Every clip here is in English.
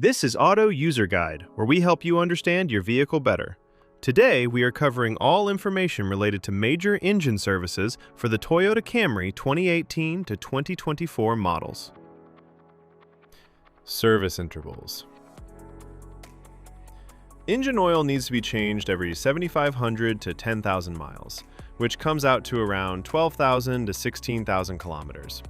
This is Auto User Guide, where we help you understand your vehicle better. Today, we are covering all information related to major engine services for the Toyota Camry 2018 to 2024 models. Service intervals. Engine oil needs to be changed every 7,500 to 10,000 miles, which comes out to around 12,000 to 16,000 kilometers.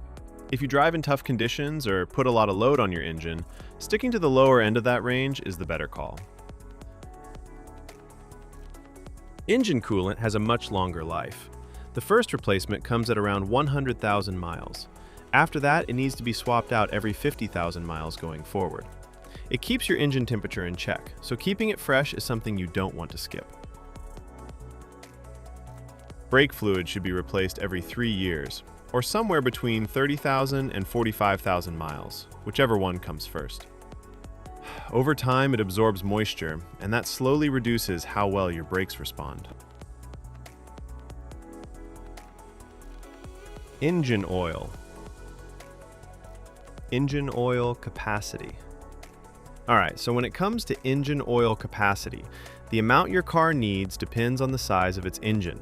If you drive in tough conditions or put a lot of load on your engine, sticking to the lower end of that range is the better call. Engine coolant has a much longer life. The first replacement comes at around 100,000 miles. After that, it needs to be swapped out every 50,000 miles going forward. It keeps your engine temperature in check, so keeping it fresh is something you don't want to skip. Brake fluid should be replaced every 3 years, or somewhere between 30,000 and 45,000 miles, whichever one comes first. Over time, it absorbs moisture, and that slowly reduces how well your brakes respond. Engine oil. Engine oil capacity. Alright, so when it comes to engine oil capacity, the amount your car needs depends on the size of its engine.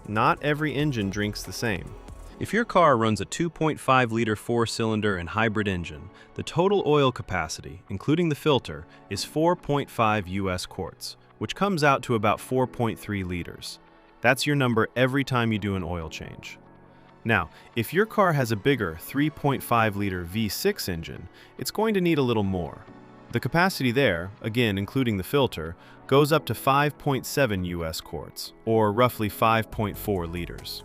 Not every engine drinks the same. If your car runs a 2.5-liter four-cylinder and hybrid engine, the total oil capacity, including the filter, is 4.5 US quarts, which comes out to about 4.3 liters. That's your number every time you do an oil change. Now, if your car has a bigger 3.5-liter V6 engine, it's going to need a little more. The capacity there, again including the filter, goes up to 5.7 US quarts, or roughly 5.4 liters.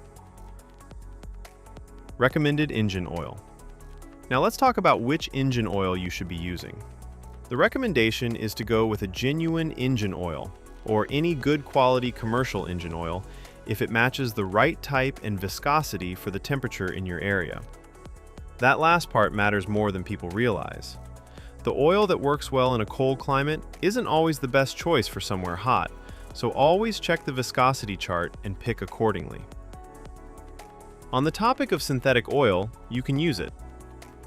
Recommended engine oil. Now let's talk about which engine oil you should be using. The recommendation is to go with a genuine engine oil, or any good quality commercial engine oil, if it matches the right type and viscosity for the temperature in your area. That last part matters more than people realize. The oil that works well in a cold climate isn't always the best choice for somewhere hot, so always check the viscosity chart and pick accordingly. On the topic of synthetic oil, you can use it.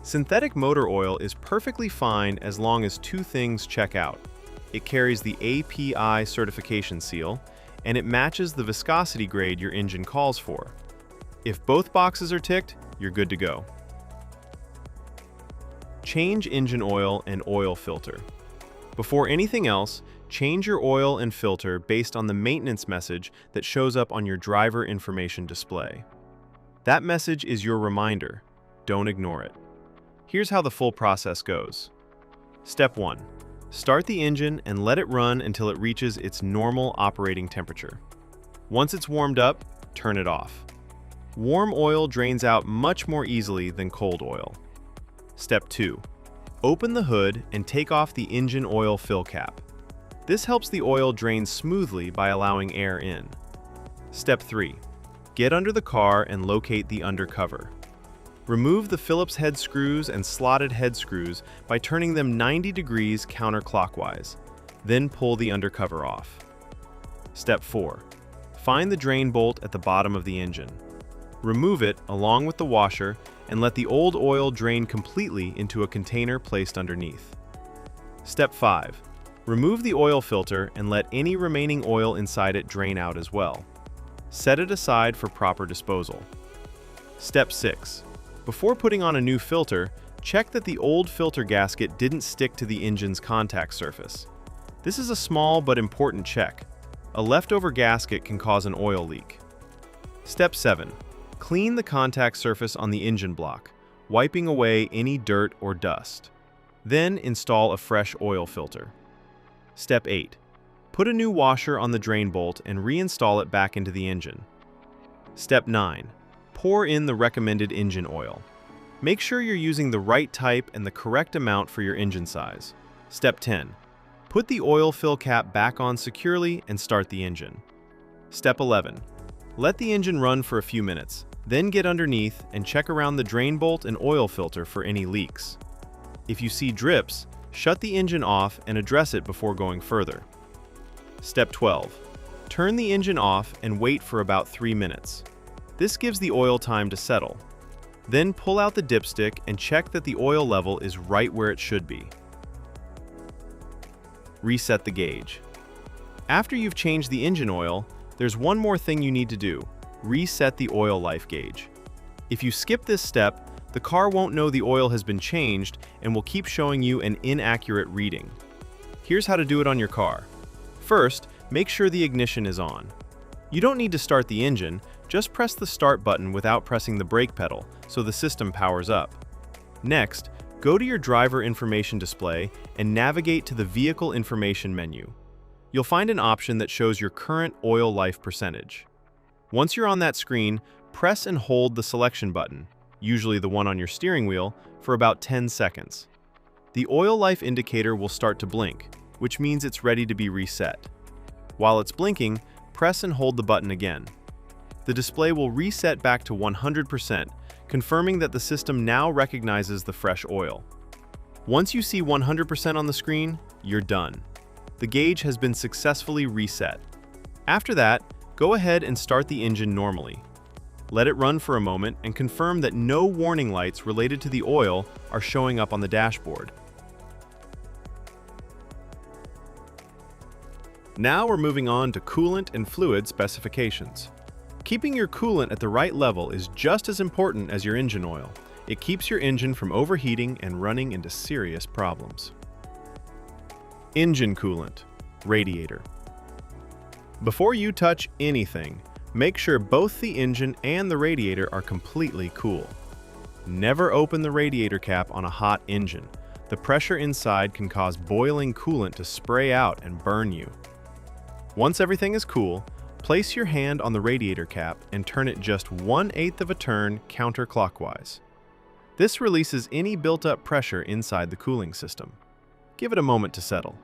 Synthetic motor oil is perfectly fine as long as two things check out. It carries the API certification seal, and it matches the viscosity grade your engine calls for. If both boxes are ticked, you're good to go. Change engine oil and oil filter. Before anything else, change your oil and filter based on the maintenance message that shows up on your driver information display. That message is your reminder. Don't ignore it. Here's how the full process goes. Step 1. Start the engine and let it run until it reaches its normal operating temperature. Once it's warmed up, turn it off. Warm oil drains out much more easily than cold oil. Step 2. Open the hood and take off the engine oil fill cap. This helps the oil drain smoothly by allowing air in. Step 3. Get under the car and locate the undercover. Remove the Phillips head screws and slotted head screws by turning them 90 degrees counterclockwise. Then pull the undercover off. Step 4. Find the drain bolt at the bottom of the engine. Remove it along with the washer and let the old oil drain completely into a container placed underneath. Step 5. Remove the oil filter and let any remaining oil inside it drain out as well. Set it aside for proper disposal. Step 6. Before putting on a new filter, check that the old filter gasket didn't stick to the engine's contact surface. This is a small but important check. A leftover gasket can cause an oil leak. Step 7. Clean the contact surface on the engine block, wiping away any dirt or dust. Then install a fresh oil filter. Step 8. Put a new washer on the drain bolt and reinstall it back into the engine. Step 9. Pour in the recommended engine oil. Make sure you're using the right type and the correct amount for your engine size. Step 10. Put the oil fill cap back on securely and start the engine. Step 11. Let the engine run for a few minutes, then get underneath and check around the drain bolt and oil filter for any leaks. If you see drips, shut the engine off and address it before going further. Step 12. Turn the engine off and wait for about 3 minutes. This gives the oil time to settle. Then pull out the dipstick and check that the oil level is right where it should be. reset the gauge. After you've changed the engine oil, there's one more thing you need to do: reset the oil life gauge. If you skip this step, the car won't know the oil has been changed and will keep showing you an inaccurate reading. Here's how to do it on your car. First, make sure the ignition is on. You don't need to start the engine, just press the start button without pressing the brake pedal so the system powers up. Next, go to your driver information display and navigate to the vehicle information menu. You'll find an option that shows your current oil life percentage. Once you're on that screen, press and hold the selection button, usually the one on your steering wheel, for about 10 seconds. The oil life indicator will start to blink, which means it's ready to be reset. While it's blinking, press and hold the button again. The display will reset back to 100%, confirming that the system now recognizes the fresh oil. Once you see 100% on the screen, you're done. The gauge has been successfully reset. After that, go ahead and start the engine normally. Let it run for a moment and confirm that no warning lights related to the oil are showing up on the dashboard. Now we're moving on to coolant and fluid specifications. Keeping your coolant at the right level is just as important as your engine oil. It keeps your engine from overheating and running into serious problems. Engine coolant, radiator. Before you touch anything, make sure both the engine and the radiator are completely cool. Never open the radiator cap on a hot engine. The pressure inside can cause boiling coolant to spray out and burn you. Once everything is cool, place your hand on the radiator cap and turn it just 1/8 of a turn counterclockwise. This releases any built-up pressure inside the cooling system. Give it a moment to settle.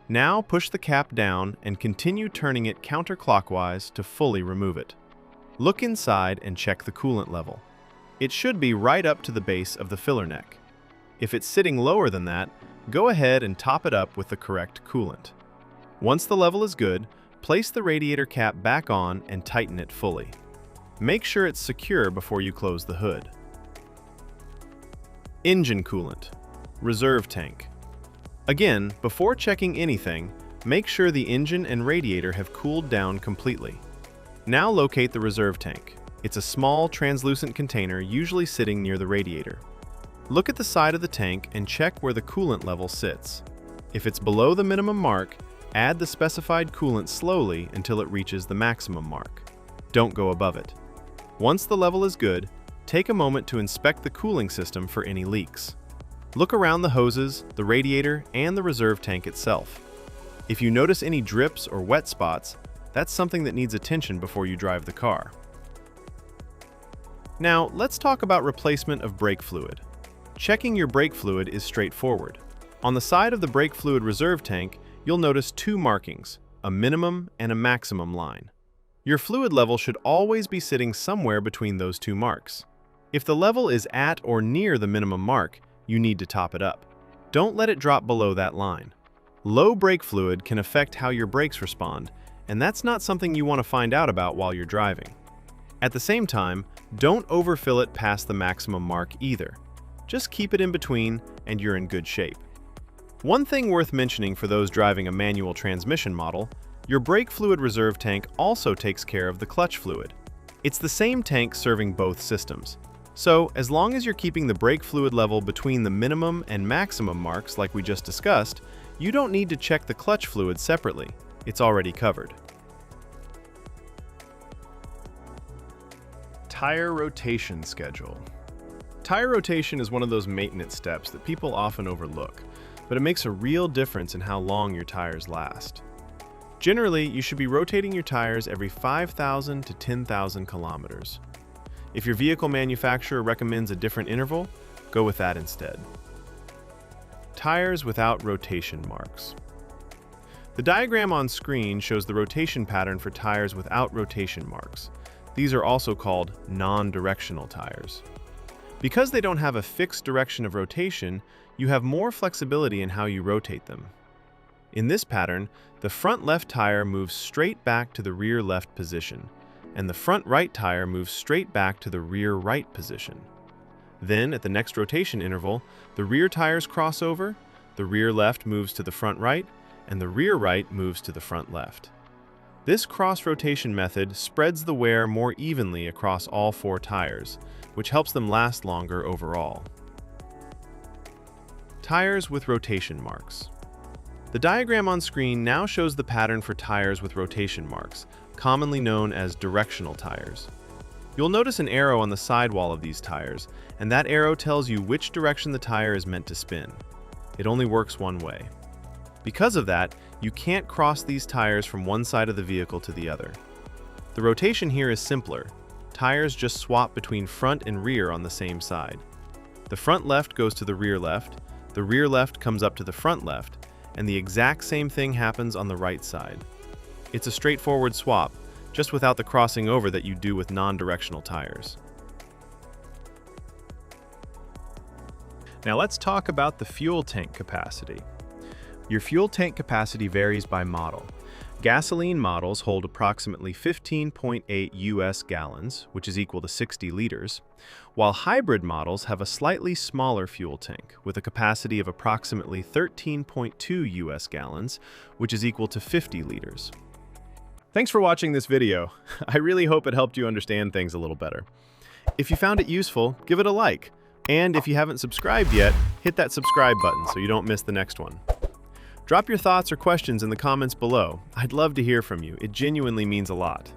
Now push the cap down and continue turning it counterclockwise to fully remove it. Look inside and check the coolant level. It should be right up to the base of the filler neck. If it's sitting lower than that, go ahead and top it up with the correct coolant. Once the level is good, place the radiator cap back on and tighten it fully. Make sure it's secure before you close the hood. Engine coolant, reserve tank. Again, before checking anything, make sure the engine and radiator have cooled down completely. Now locate the reserve tank. It's a small, translucent container usually sitting near the radiator. Look at the side of the tank and check where the coolant level sits. If it's below the minimum mark, add the specified coolant slowly until it reaches the maximum mark. Don't go above it. Once the level is good, take a moment to inspect the cooling system for any leaks. Look around the hoses, the radiator, and the reserve tank itself. If you notice any drips or wet spots, that's something that needs attention before you drive the car. Now, let's talk about replacement of brake fluid. Checking your brake fluid is straightforward. On the side of the brake fluid reserve tank, you'll notice two markings, a minimum and a maximum line. Your fluid level should always be sitting somewhere between those two marks. If the level is at or near the minimum mark, you need to top it up. Don't let it drop below that line. Low brake fluid can affect how your brakes respond, and that's not something you want to find out about while you're driving. At the same time, don't overfill it past the maximum mark either. Just keep it in between and you're in good shape. One thing worth mentioning for those driving a manual transmission model, your brake fluid reserve tank also takes care of the clutch fluid. It's the same tank serving both systems. So, as long as you're keeping the brake fluid level between the minimum and maximum marks like we just discussed, you don't need to check the clutch fluid separately. It's already covered. Tire rotation schedule. Tire rotation is one of those maintenance steps that people often overlook, but it makes a real difference in how long your tires last. Generally, you should be rotating your tires every 5,000 to 10,000 kilometers. If your vehicle manufacturer recommends a different interval, go with that instead. Tires without rotation marks. The diagram on screen shows the rotation pattern for tires without rotation marks. These are also called non-directional tires. Because they don't have a fixed direction of rotation, you have more flexibility in how you rotate them. In this pattern, the front left tire moves straight back to the rear left position, and the front right tire moves straight back to the rear right position. Then, at the next rotation interval, the rear tires cross over, the rear left moves to the front right, and the rear right moves to the front left. This cross-rotation method spreads the wear more evenly across all 4 tires, which helps them last longer overall. Tires with rotation marks. The diagram on screen now shows the pattern for tires with rotation marks, commonly known as directional tires. You'll notice an arrow on the sidewall of these tires, and that arrow tells you which direction the tire is meant to spin. It only works one way. Because of that, you can't cross these tires from one side of the vehicle to the other. The rotation here is simpler. Tires just swap between front and rear on the same side. The front left goes to the rear left comes up to the front left, and the exact same thing happens on the right side. It's a straightforward swap, just without the crossing over that you do with non-directional tires. Now let's talk about the fuel tank capacity. Your fuel tank capacity varies by model. Gasoline models hold approximately 15.8 US gallons, which is equal to 60 liters, while hybrid models have a slightly smaller fuel tank with a capacity of approximately 13.2 US gallons, which is equal to 50 liters. Thanks for watching this video. I really hope it helped you understand things a little better. If you found it useful, give it a like. And if you haven't subscribed yet, hit that subscribe button so you don't miss the next one. Drop your thoughts or questions in the comments below. I'd love to hear from you. It genuinely means a lot.